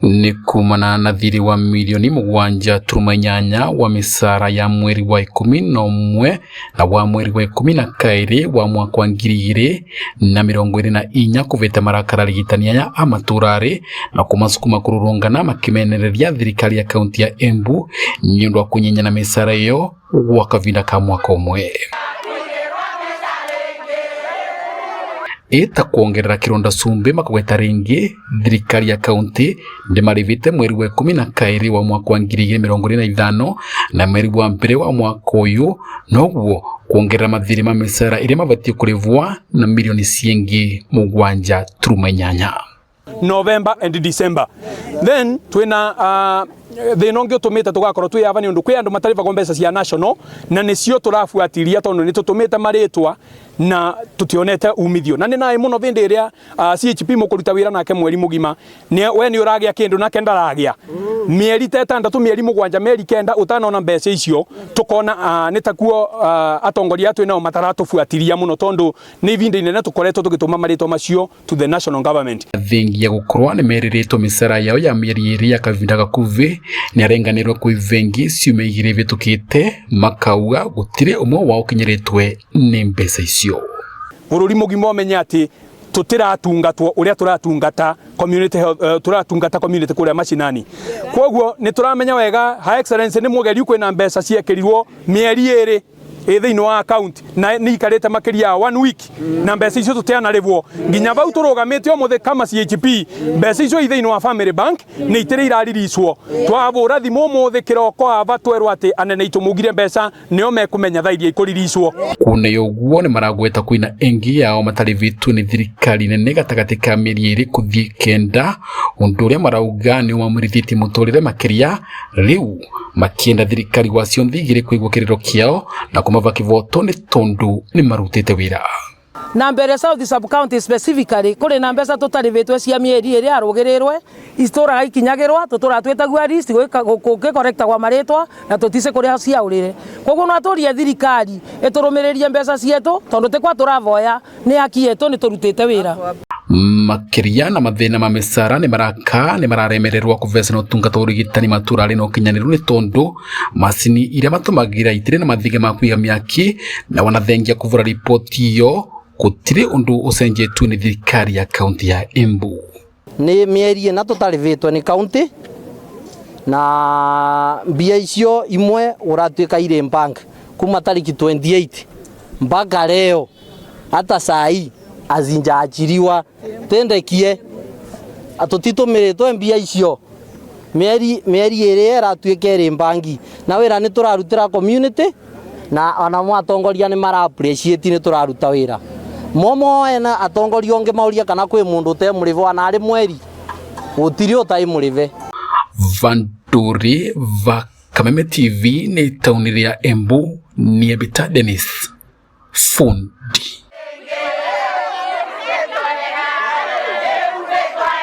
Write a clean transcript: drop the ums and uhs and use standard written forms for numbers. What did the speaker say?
ni kumana na thiri wa milioni 7.8 wa misara ya mweri wa 11 na wa mweri wa 12 wa mwaka wa 2024 kuveta marakara rigitania ya amaturari na kumasukuma kururungana makimenereria thirikari ya kaunti ya Embu nyundo wa kunyenya na misara yo wakavinda ka mwaka umwe. Eta kuongerera kironda sumbe makagweta ringi thirikari ya kaunti ndimarivite mweri wa 12 wa mwaka wa 2025 na mweri wa mbere wa mwaka uyu noguo kuongerera mathiri ma misara iria mabatie kurivwa na milioni ciengi 7.8 November and December. Then twina the nongio tumita tugakorwo twi ava ni undu kwi andu matariva kwa mbeca cia national na nicio turafuatilia tondu ni tutumita maritwa na tutionete umithio na ni nae muno vindi iria CHP mukuruta wira nake mweri mugima ni we ni uragia kindu nake ndaragia mieri 6 mieri 7 mieri 9 utanona mbeca icio tukona nitakuo atongoria atu nao mataratufuatilia muno tondu ni vindi nene tukoretwo tugituma maritwa macio to the national government. Thingi ya gukorwa ni meriritwo misara yao ya mieri iri ya kavinda gakuvi ni arenganirwa kwi vengi ciume igiri vitukite makauga gutire umwe wao kinyiritwe ni mbeca icio. Bururi mugima omenya ati tutiratungatwo uria turatungata community turatungata community kuria mashinani. Koguo ni turamenya wega High Excellency ni mugeri kwina mbeca ciekirirwo mieri iri thiini wa account na ni ikarete makiria 1 week na mbeca icio tutiana rivwo nginya bau turugamite omuthe kama CHP mbeca icio thiini wa Family Bank ni itire iraririswo twabura thimu omuthe kiroko ava twerwo ati anene itu mugire mbeca nio mekumenya thairia ikuririswo kuna yoguo ni maragweta kuina engi yao matari vitu ni thirikari nene gatagati ka mieri iri kuthii kenda undu uria marauga ni wamurithiti muturire makiria riu makienda thirikari wacio nthigire kuigwa kiriro kiao na kumava kivoto ni tondu ni marutite wira. Na mbere South Sub County specifically kuri na mbeca tutarivitwe cia mieri iri arugirirwe istora ikinyagirwa tutura twetagua list gukikorrekta kwa maritwa na tutise kuri cia urire koguo no aturia thirikari iturumiririe mbeca cietu tondu tekwa turavoya ni haki yetu ni turutite wira. Makiria na mathina ma misara ni mararemererwa kuvesa na utungata urigitani maturari no kinyaniru ni tondu masini iria matumagira itire na mathiga ma kwiga miaki na wanathengia kuvura ripoti yo gutire undu ucenjetu ni thirikari ya kaunti ya Embu. Ni mieri na tutarivitwe ni kaunti na mbia icio imwe uratuika ire bank kuma tariki 28 mpaka leo hata sai azinjachiriwa tendekie atutitumiritwe mbia icio mieri iri eratuike iri banki na wira ni turarutira community na ona mwatongoria ni mara appreciate ni turaruta wira momo ena atongoria onge mauria kana kwi mundu te murive ana ari mweri utiri utai murive. Vanduri va Kameme TV ni tauni ya Embu ni Ebita Dennis Fundi.